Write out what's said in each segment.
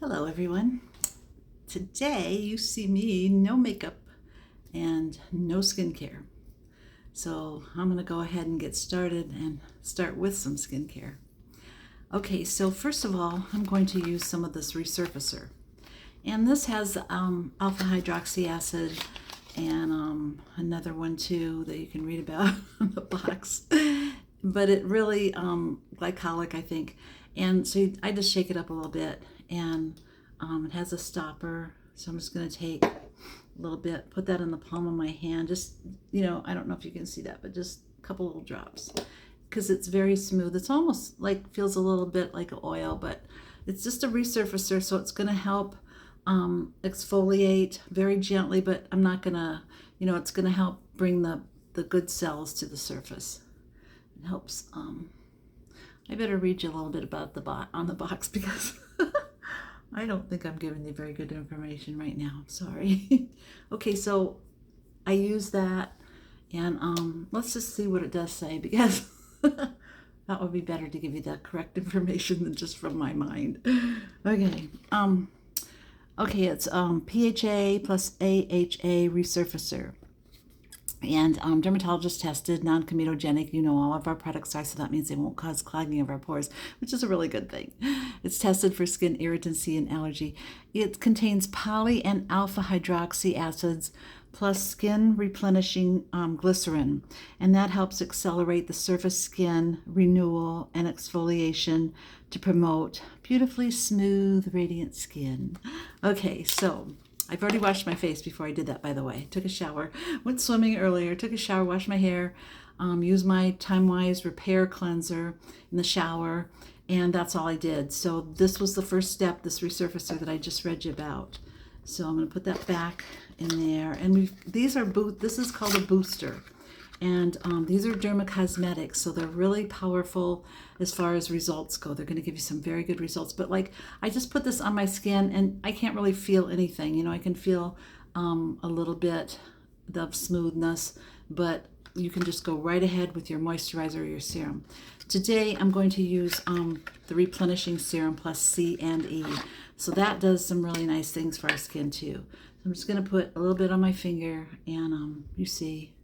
Hello everyone. Today you see me no makeup and no skincare. So I'm going to go ahead and get started and start with some skincare. Okay, so first of all, I'm going to use some of this resurfacer. And this has alpha hydroxy acid and another one too that you can read about on the box. But it really glycolic, I think. And so I just shake it up a little bit, and it has a stopper. So I'm just going to take a little bit, put that in the palm of my hand. Just, I don't know if you can see that, but just a couple little drops. Because it's very smooth. It's almost like, feels a little bit like oil, but it's just a resurfacer, so it's going to help exfoliate very gently, but I'm not going to, it's going to help bring the good cells to the surface. It helps. I better read you a little bit about on the box because I don't think I'm giving you very good information right now. Sorry. Okay, so I use that, and let's just see what it does say, because that would be better to give you the correct information than just from my mind. Okay. Okay, it's PHA plus AHA resurfacer. And dermatologist tested, non-comedogenic. All of our products are, so that means they won't cause clogging of our pores, which is a really good thing. It's tested for skin irritancy and allergy. It contains poly and alpha hydroxy acids plus skin replenishing glycerin, and that helps accelerate the surface skin renewal and exfoliation to promote beautifully smooth, radiant skin. Okay, so I've already washed my face before I did that, by the way. Took a shower, went swimming earlier, took a shower, washed my hair, used my TimeWise Repair Cleanser in the shower, and that's all I did. So this was the first step, this resurfacer that I just read you about. So I'm going to put that back in there. And this is called a booster. And these are dermacosmetics, so they're really powerful as far as results go. They're going to give you some very good results. But I just put this on my skin, and I can't really feel anything. I can feel a little bit of smoothness, but you can just go right ahead with your moisturizer or your serum. Today I'm going to use the Replenishing Serum plus C and E. So that does some really nice things for our skin too. So I'm just going to put a little bit on my finger, and you see.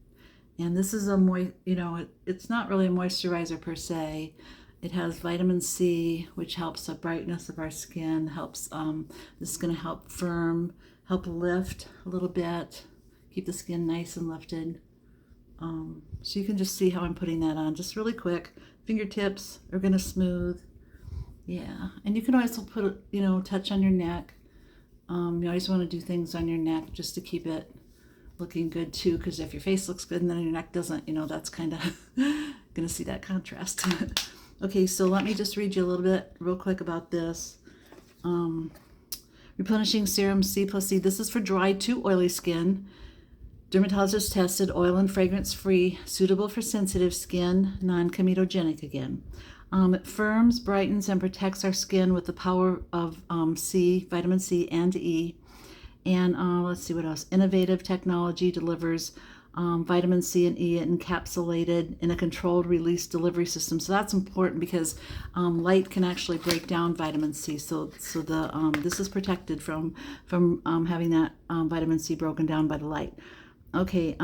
And this is it's not really a moisturizer per se. It has vitamin C, which helps the brightness of our skin, helps, this is going to help help lift a little bit, keep the skin nice and lifted. So you can just see how I'm putting that on, just really quick. Fingertips are going to smooth. Yeah, and you can also put, touch on your neck. You always want to do things on your neck just to keep it looking good too, because if your face looks good and then your neck doesn't, that's kind of gonna see that contrast. Okay, so let me just read you a little bit real quick about this. Replenishing Serum C plus C. This is for dry to oily skin. Dermatologist tested, oil and fragrance free, suitable for sensitive skin, non-comedogenic again. It firms, brightens, and protects our skin with the power of vitamin C and E. And let's see what else. Innovative technology delivers vitamin C and E encapsulated in a controlled release delivery system. So that's important because light can actually break down vitamin C. So this is protected from having that vitamin C broken down by the light. Okay.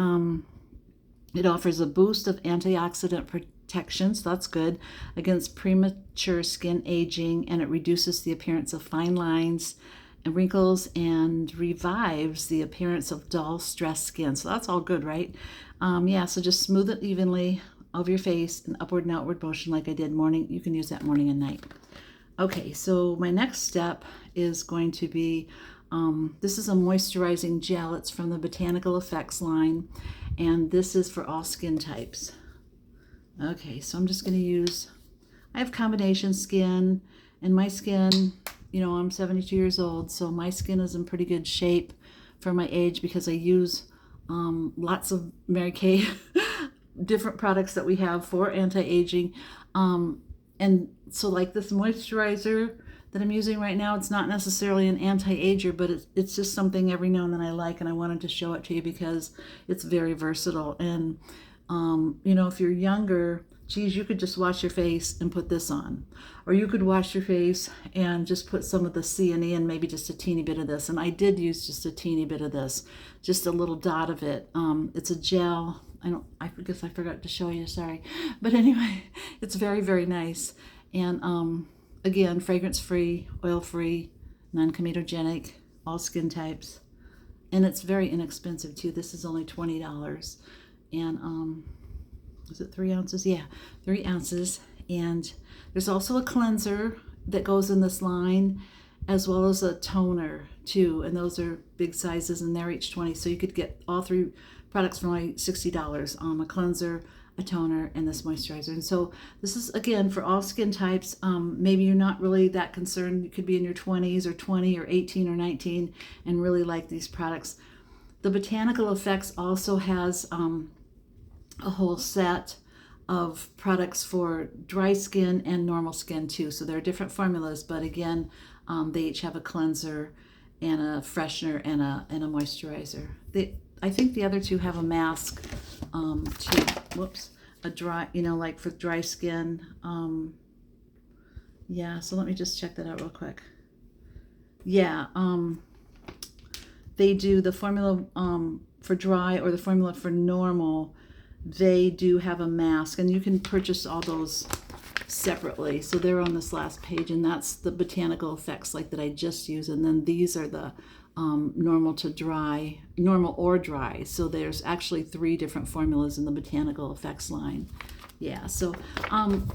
It offers a boost of antioxidant protection, so that's good, against premature skin aging, and it reduces the appearance of fine lines and wrinkles and revives the appearance of dull, stressed skin. So that's all good, right? So just smooth it evenly over your face in upward and outward motion like I did morning. You can use that morning and night. Okay, so my next step is going to be, this is a moisturizing gel. It's from the Botanical Effects line, and this is for all skin types. Okay, so I'm just going to I have combination skin, and my skin, I'm 72 years old, so my skin is in pretty good shape for my age because I use lots of Mary Kay different products that we have for anti-aging. And so this moisturizer that I'm using right now, it's not necessarily an anti-ager, but it's just something every now and then I like, and I wanted to show it to you because it's very versatile. And if you're younger, geez, you could just wash your face and put this on. Or you could wash your face and just put some of the CNE and maybe just a teeny bit of this. And I did use just a teeny bit of this, just a little dot of it. It's a gel. I guess I forgot to show you, sorry. But anyway, it's very, very nice. And again, fragrance-free, oil-free, non-comedogenic, all skin types. And it's very inexpensive too. This is only $20. And is it 3 ounces? Yeah, 3 ounces. And there's also a cleanser that goes in this line, as well as a toner too. And those are big sizes, and they're each 20. So you could get all 3 products for only $60. A cleanser, a toner, and this moisturizer. And so this is, again, for all skin types. Maybe you're not really that concerned. You could be in your 20s or 20 or 18 or 19 and really like these products. The Botanical Effects also has a whole set of products for dry skin and normal skin too. So there are different formulas, but again, they each have a cleanser and a freshener and a moisturizer. I think the other 2 have a mask a dry, like for dry skin. Yeah, so let me just check that out real quick. Yeah, they do the formula for dry or the formula for normal. They do have a mask, and you can purchase all those separately. So they're on this last page, and that's the Botanical Effects like that I just used. And then these are the normal or dry. So there's actually 3 different formulas in the Botanical Effects line. Yeah, so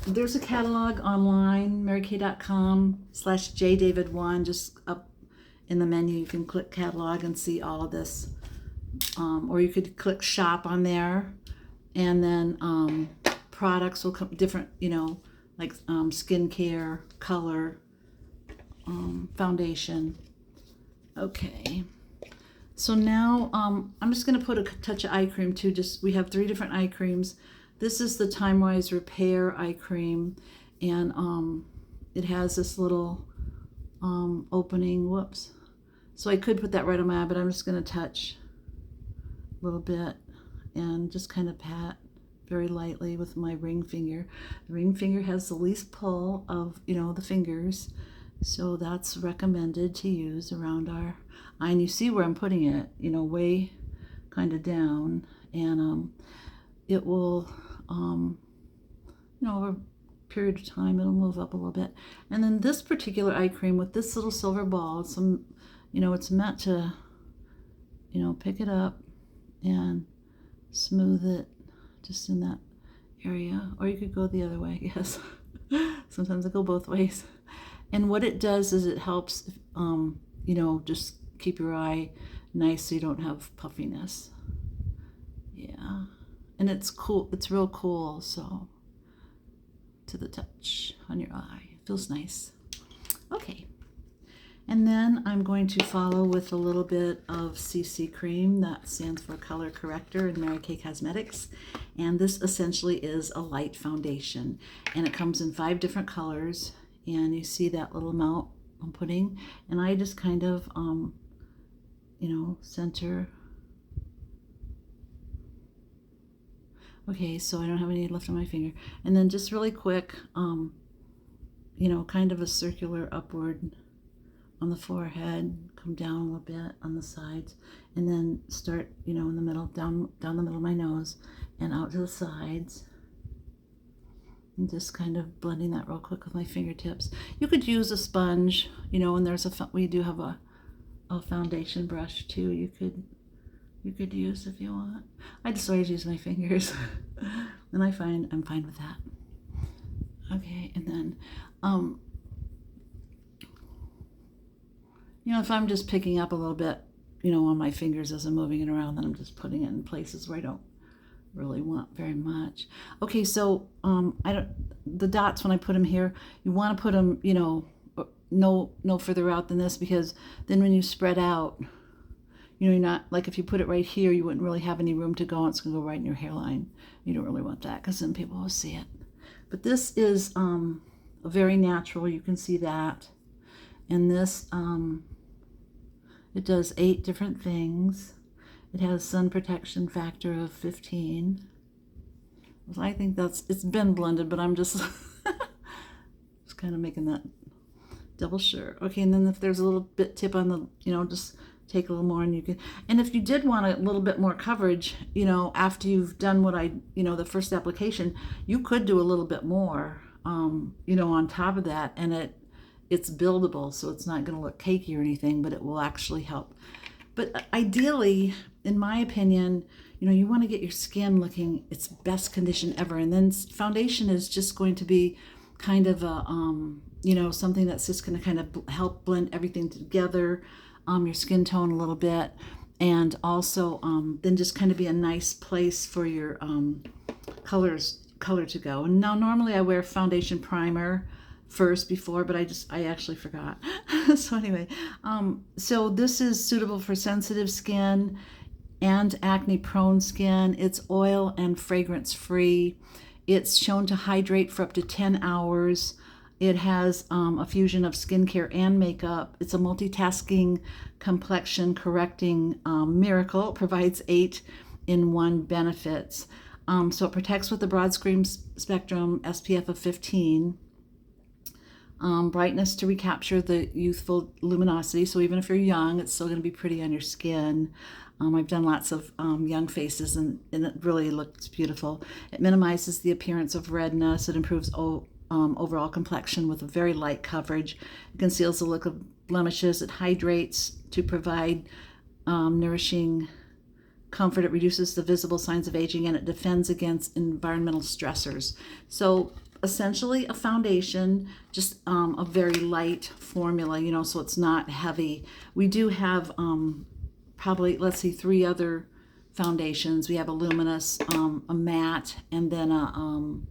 there's a catalog online, marykay.com/jdavid1. Just up in the menu, you can click catalog and see all of this. Or you could click shop on there. And then products will come different, like skincare, color, foundation. Okay. So now I'm just going to put a touch of eye cream too. We have 3 different eye creams. This is the Time-Wise Repair eye cream, and it has this little opening. Whoops. So I could put that right on my eye, but I'm just going to touch a little bit and just kind of pat very lightly with my ring finger. The ring finger has the least pull of, the fingers. So that's recommended to use around our eye. And you see where I'm putting it, way kind of down. And it will, over a period of time, it'll move up a little bit. And then this particular eye cream with this little silver ball, it's meant to, pick it up and smooth it just in that area. Or you could go the other way, yes. Sometimes I go both ways. And what it does is it helps, just keep your eye nice so you don't have puffiness. Yeah. And it's cool. It's real cool, so to the touch on your eye. It feels nice. Okay. And then I'm going to follow with a little bit of CC Cream. That stands for Color Corrector in Mary Kay Cosmetics. And this essentially is a light foundation. And it comes in 5 different colors. And you see that little amount I'm putting. And I just kind of, center. Okay, so I don't have any left on my finger. And then just really quick, kind of a circular upward on the forehead, come down a little bit on the sides, and then start, in the middle, down the middle of my nose and out to the sides. And just kind of blending that real quick with my fingertips. You could use a sponge, and we do have a foundation brush too. You could use if you want. I just always use my fingers, and I'm fine with that. Okay, and then if I'm just picking up a little bit, on my fingers as I'm moving it around, then I'm just putting it in places where I don't really want very much. Okay, so the dots, when I put them here, you want to put them, no further out than this, because then when you spread out, you're not, like if you put it right here, you wouldn't really have any room to go, and it's going to go right in your hairline. You don't really want that, because then people will see it. But this is very natural. You can see that. And this, it does 8 different things. It has sun protection factor of 15. I think it's been blended, but I'm just just kind of making that double sure. Okay, and then if there's a little bit tip on the, just take a little more, and you can, and if you did want a little bit more coverage, after you've done what the first application, you could do a little bit more, on top of that, and it's buildable, so it's not going to look cakey or anything, but it will actually help. But ideally, in my opinion, you want to get your skin looking its best condition ever, and then foundation is just going to be kind of a something that's just going to kind of help blend everything together, your skin tone a little bit, and also then just kind of be a nice place for your color to go. And now normally I wear foundation primer first before, but I actually forgot. So anyway, so this is suitable for sensitive skin and acne prone skin. It's oil and fragrance free. It's shown to hydrate for up to 10 hours. It has a fusion of skincare and makeup. It's a multitasking complexion correcting miracle. It provides 8-in-1 benefits. So it protects with the broad spectrum SPF of 15. Brightness to recapture the youthful luminosity. So even if you're young, it's still going to be pretty on your skin. I've done lots of young faces, and it really looks beautiful. It minimizes the appearance of redness. It improves overall complexion with a very light coverage. It conceals the look of blemishes. It hydrates to provide nourishing comfort. It reduces the visible signs of aging, and it defends against environmental stressors. So essentially a foundation, just a very light formula, so it's not heavy. We do have probably, let's see, 3 other foundations. We have a luminous, a matte, and then a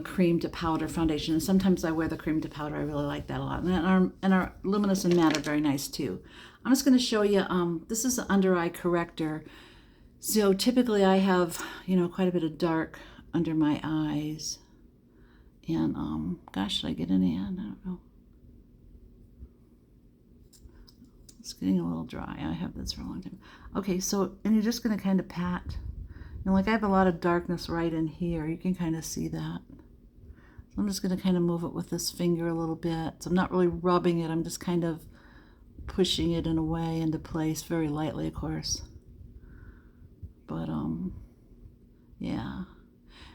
cream to powder foundation. And sometimes I wear the cream to powder. I really like that a lot. And our luminous and matte are very nice too. I'm just going to show you, this is an under eye corrector. So typically I have, quite a bit of dark under my eyes. And gosh, should I get any in? I don't know. It's getting a little dry. I have this for a long time. Okay, so, and you're just going to kind of pat. Like I have a lot of darkness right in here. You can kind of see that. So I'm just going to kind of move it with this finger a little bit. So I'm not really rubbing it. I'm just kind of pushing it in a way into place, very lightly, of course. But, yeah.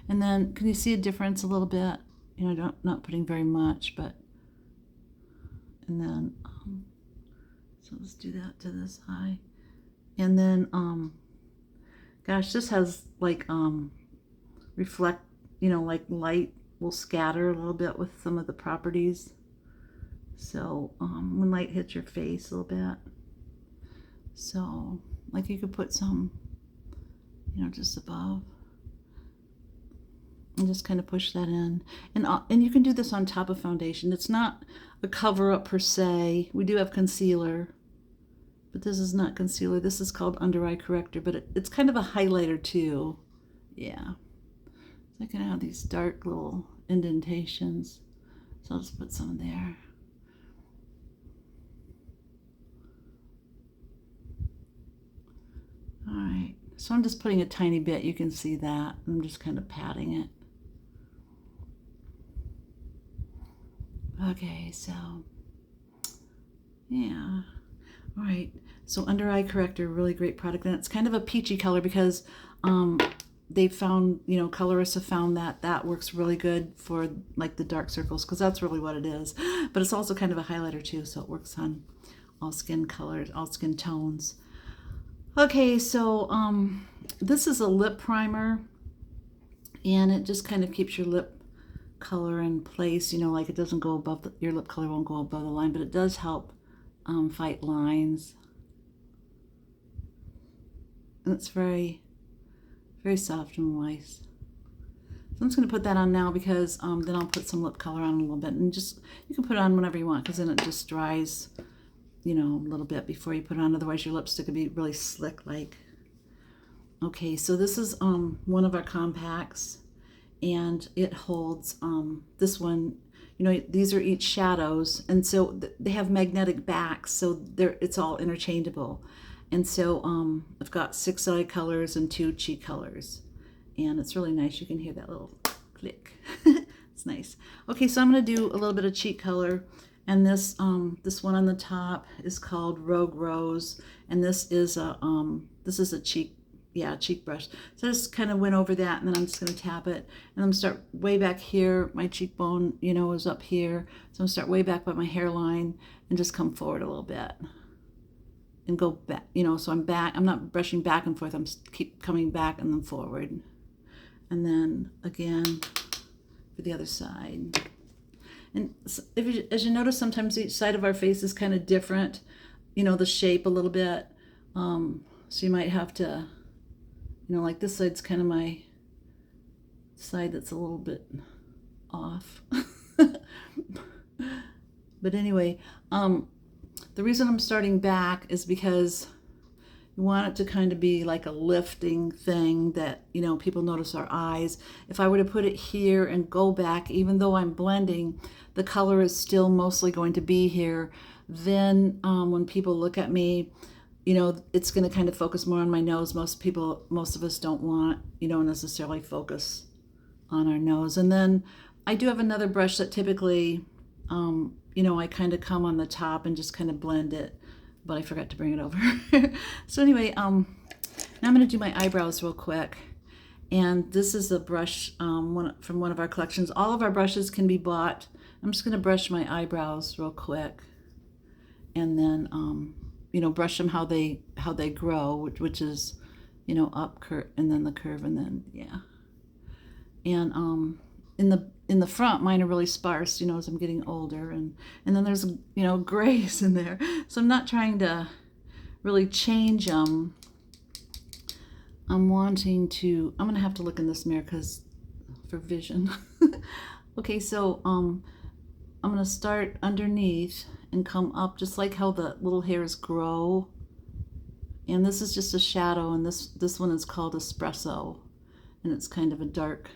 And then, can you see a difference a little bit? Not putting very much, but, and then, so let's do that to this eye. And then, gosh, this has like, reflect, like light will scatter a little bit with some of the properties. So, when light hits your face a little bit. So, like you could put some, just above. And just kind of push that in. And you can do this on top of foundation. It's not a cover-up per se. We do have concealer, but this is not concealer. This is called under eye corrector, but it's kind of a highlighter too. Yeah. So I can have these dark little indentations. So I'll just put some there. All right. So I'm just putting a tiny bit. You can see that. I'm just kind of patting it. Okay, so, yeah. All right, so under eye corrector, really great product. And it's kind of a peachy color because they've found, colorists have found that works really good for like the dark circles, because that's really what it is. But it's also kind of a highlighter too, so it works on all skin colors, all skin tones. Okay, so this is a lip primer, and it just kind of keeps your lip color in place, like it doesn't go above your lip color won't go above the line, but it does help fight lines. And it's very, very soft and nice. So I'm just going to put that on now because then I'll put some lip color on a little bit, and just, you can put it on whenever you want, because then it just dries, a little bit before you put it on. Otherwise your lipstick would be really slick like. Okay, so this is one of our compacts, and it holds this one. These are each shadows, and so they have magnetic backs, so it's all interchangeable. And so I've got 6 eye colors and 2 cheek colors, and it's really nice. You can hear that little click. It's nice. Okay, so I'm going to do a little bit of cheek color, and this one on the top is called Rogue Rose, and this is a cheek brush. So I just kind of went over that, and then I'm just going to tap it, and I'm going to start way back here. My cheekbone, is up here, so I'm going to start way back by my hairline and just come forward a little bit and go back, so I'm back. I'm not brushing back and forth. Keep coming back and then forward, and then again for the other side. And as you notice, sometimes each side of our face is kind of different, the shape a little bit. So you might have to, like this side's kind of my side that's a little bit off. But anyway, the reason I'm starting back is because you want it to kind of be like a lifting thing that, people notice our eyes. If I were to put it here and go back, even though I'm blending, the color is still mostly going to be here. Then when people look at me, it's going to kind of focus more on my nose. Most of us don't want, necessarily focus on our nose. And then I do have another brush that typically, I kind of come on the top and just kind of blend it, but I forgot to bring it over. So anyway, now I'm going to do my eyebrows real quick. And this is a brush from one of our collections. All of our brushes can be bought. I'm just going to brush my eyebrows real quick, and then brush them how they grow, which is up curve, and then the curve, and then and in the front, mine are really sparse, as I'm getting older, and then there's grays in there, so I'm not trying to really change them. I'm gonna have to look in this mirror for vision. Okay, so I'm gonna start underneath and come up just like how the little hairs grow. And this is just a shadow, and this one is called Espresso, and it's kind of a dark,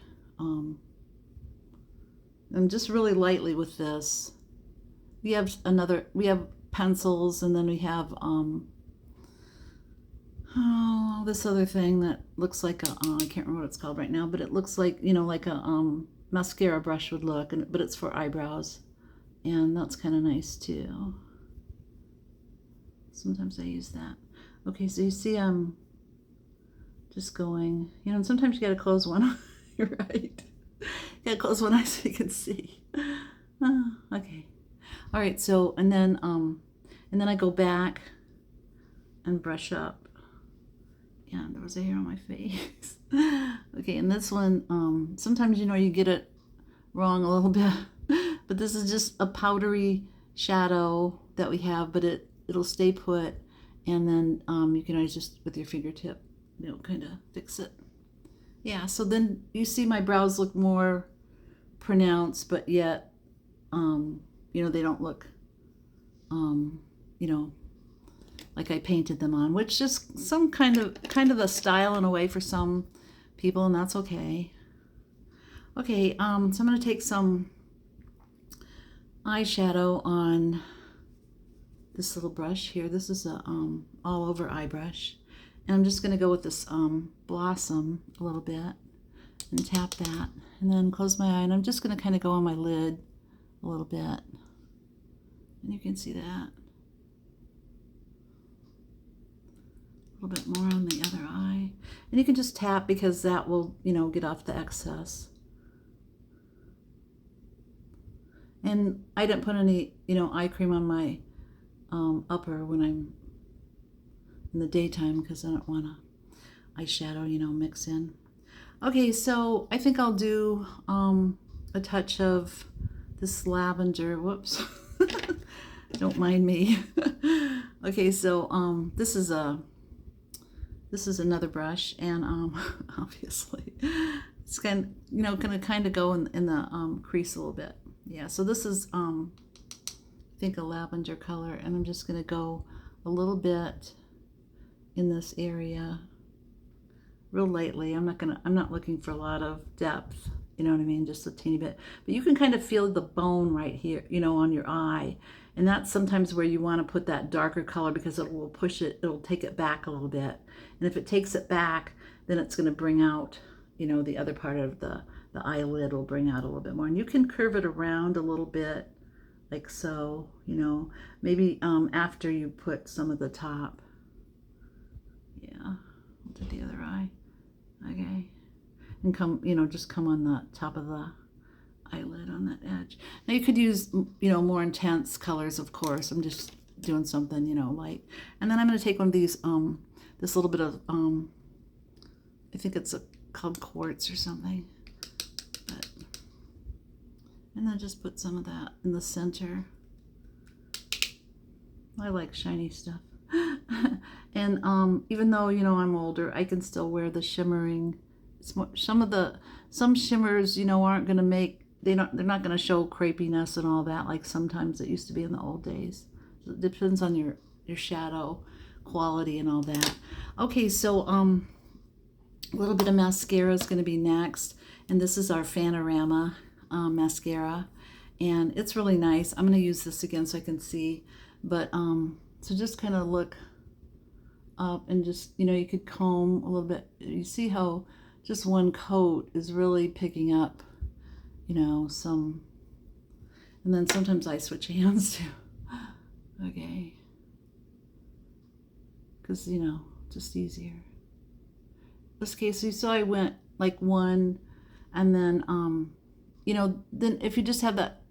and just really lightly with this. We have pencils, and then we have this other thing that looks like I can't remember what it's called right now, but it looks like, like a mascara brush would look, but it's for eyebrows, and that's kind of nice too. Sometimes I use that. Okay, so you see I'm just going, and sometimes you gotta close one eye. You're right. You gotta close one eye so you can see. Okay. All right, so and then I go back and brush up. Yeah, there was a hair on my face. Okay, and this one, sometimes you get it wrong a little bit, but this is just a powdery shadow that we have, but it'll stay put, and then you can always just with your fingertip, kind of fix it. Yeah, so then you see my brows look more pronounced, but yet, they don't look, like I painted them on, which is some kind of a style in a way for some people, and that's okay. Okay, so I'm going to take some eyeshadow on this little brush here. This is a all over eye brush, and I'm just going to go with this Blossom a little bit and tap that, and then close my eye, and I'm just going to kind of go on my lid a little bit, and you can see that. A little bit more on the other eye, and you can just tap because that will get off the excess. And I didn't put any eye cream on my upper when I'm in the daytime because I don't want to eyeshadow mix in. Okay, so I think I'll do a touch of this lavender. Whoops. Don't mind me. Okay, so this is another brush, and obviously it's gonna kind of go in the crease a little bit. Yeah, so this is I think a lavender color, and I'm just gonna go a little bit in this area real lightly. I'm not looking for a lot of depth, you know what I mean, just a teeny bit, but you can kind of feel the bone right here, on your eye. And that's sometimes where you want to put that darker color because it will push it, it'll take it back a little bit. And if it takes it back, then it's going to bring out, you know, the other part of the eyelid will bring out a little bit more. And you can curve it around a little bit, like so, you know, maybe after you put some of the top. Yeah, I'll do the other eye. Okay. And come, you know, just come on the top of the eyelid on that edge. Now you could use, you know, more intense colors, of course. I'm just doing something, you know, light. And then I'm going to take one of these, this little bit of, I think it's called quartz or something. But, and then just put some of that in the center. I like shiny stuff. And even though, you know, I'm older, I can still wear the shimmering. Some shimmers, you know, aren't going to make, they're not going to show crepiness and all that like sometimes it used to be in the old days. So it depends on your shadow quality and all that. Okay, so a little bit of mascara is going to be next, and this is our Fanorama mascara, and it's really nice. I'm going to use this again so I can see, but so just kind of look up and just, you know, you could comb a little bit. You see how just one coat is really picking up, you know, some, and then sometimes I switch hands too. Okay, because, you know, just easier. This case, you saw I went like one, and then you know, then if you just have that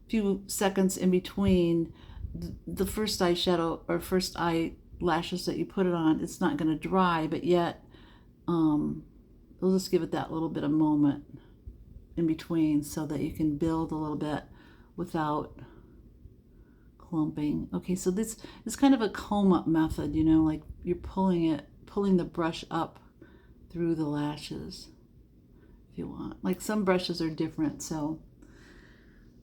few seconds in between the first eyeshadow or first eyelashes that you put it on, it's not going to dry, but yet we'll just give it that little bit of moment in between so that you can build a little bit without clumping. Okay, so this is kind of a comb up method, you know, like you're pulling the brush up through the lashes if you want. Like some brushes are different, so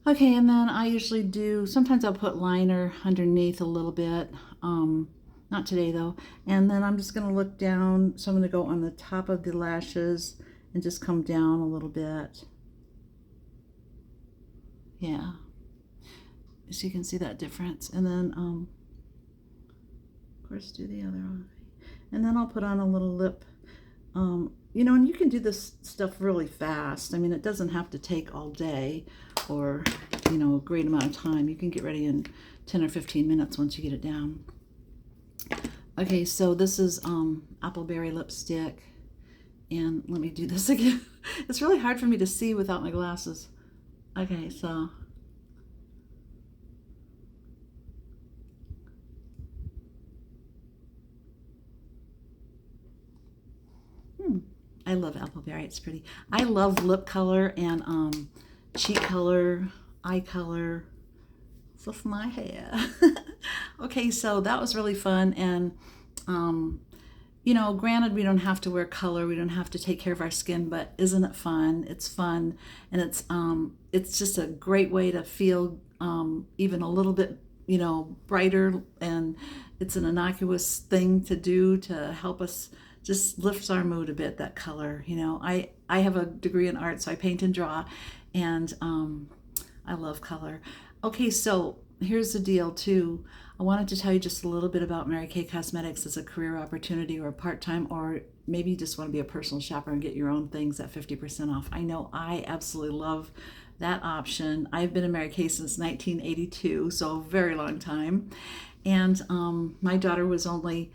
okay. And then I usually do, sometimes I'll put liner underneath a little bit, not today though. And then I'm just going to look down, so I'm going to go on the top of the lashes and just come down a little bit. Yeah, so you can see that difference. And then of course do the other eye, and then I'll put on a little lip. You know, and you can do this stuff really fast. I mean, it doesn't have to take all day or, you know, a great amount of time. You can get ready in 10 or 15 minutes once you get it down. Okay, so this is Appleberry lipstick, and let me do this again. It's really hard for me to see without my glasses. Okay, so I love Appleberry. It's pretty. I love lip color and cheek color, eye color with my hair. Okay, so that was really fun. And you know, granted, we don't have to wear color, we don't have to take care of our skin, but isn't it fun? It's fun, and it's just a great way to feel even a little bit, you know, brighter, and it's an innocuous thing to do to help us, just lifts our mood a bit, that color. You know, I have a degree in art, so I paint and draw, and I love color. Okay, so here's the deal too. I wanted to tell you just a little bit about Mary Kay Cosmetics as a career opportunity or part-time, or maybe you just want to be a personal shopper and get your own things at 50% off. I know I absolutely love that option. I've been in Mary Kay since 1982, so a very long time. And my daughter was only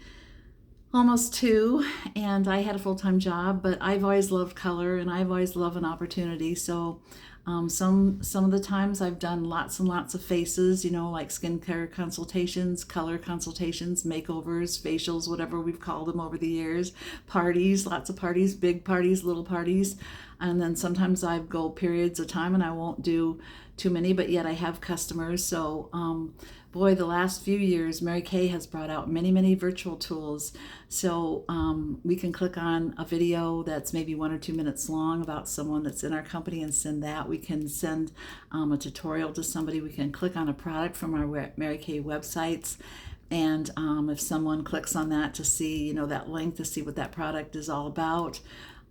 almost 2, and I had a full-time job, but I've always loved color and I've always loved an opportunity. So some of the times I've done lots and lots of faces, you know, like skincare consultations, color consultations, makeovers, facials, whatever we've called them over the years, parties, lots of parties, big parties, little parties. And then sometimes I go periods of time and I won't do too many, but yet I have customers. So boy, the last few years, Mary Kay has brought out many, many virtual tools. So we can click on a video that's maybe 1 or 2 minutes long about someone that's in our company and send that. We can send a tutorial to somebody. We can click on a product from our Mary Kay websites. And if someone clicks on that to see, you know, that link to see what that product is all about,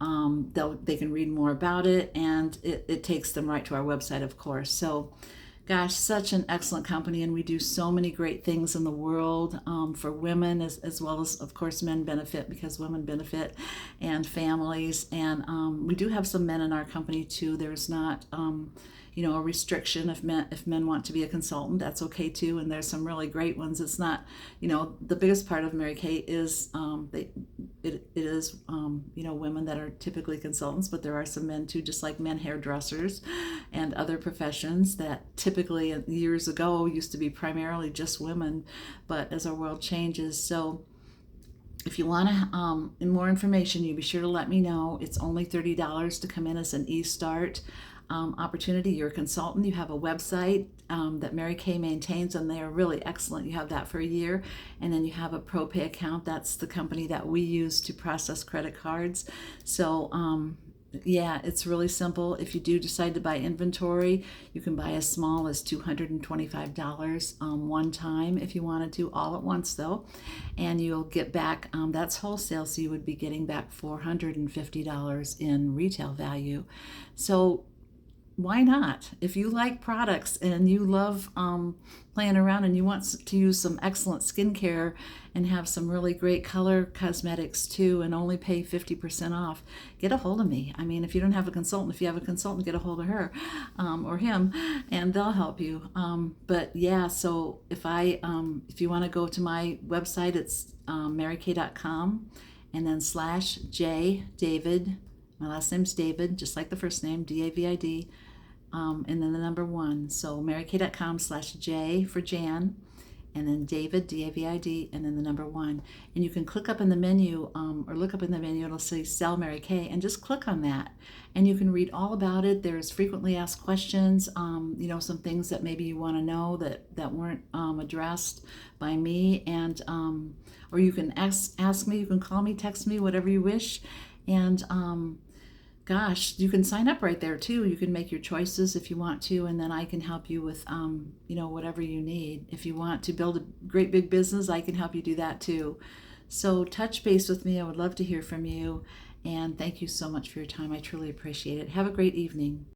they can read more about it, and it takes them right to our website, of course. So Gosh, such an excellent company, and we do so many great things in the world for women as well as, of course, men benefit because women benefit and families. And we do have some men in our company too. There's not, a restriction if men want to be a consultant, that's okay too. And there's some really great ones. It's not, the biggest part of Mary Kay is it is women that are typically consultants, but there are some men too, just like men hairdressers and other professions that typically years ago used to be primarily just women, but as our world changes. So if you want more information, you be sure to let me know. It's only $30 to come in as an e-start opportunity. You're a consultant. You have a website that Mary Kay maintains, and they are really excellent. You have that for a year, and then you have a ProPay account. That's the company that we use to process credit cards. So yeah, it's really simple. If you do decide to buy inventory, you can buy as small as $225 one time if you wanted to, all at once though, and you'll get back, that's wholesale, so you would be getting back $450 in retail value. So why not? If you like products and you love playing around and you want to use some excellent skincare and have some really great color cosmetics too and only pay 50% off, get a hold of me. I mean, if you don't have a consultant, if you have a consultant, get a hold of her or him, and they'll help you. But yeah, so if you want to go to my website, it's marykay.com and then /J David. My last name's David, just like the first name, David, and then the number 1. So marykay.com/J for Jan, and then David, David, and then the number 1. And you can click up in the menu or look up in the menu, it'll say Sell Mary Kay, and just click on that. And you can read all about it. There's frequently asked questions, some things that maybe you want to know that weren't addressed by me. And or you can ask me, you can call me, text me, whatever you wish. And gosh, you can sign up right there too. You can make your choices if you want to, and then I can help you with, whatever you need. If you want to build a great big business, I can help you do that too. So touch base with me. I would love to hear from you. And thank you so much for your time. I truly appreciate it. Have a great evening.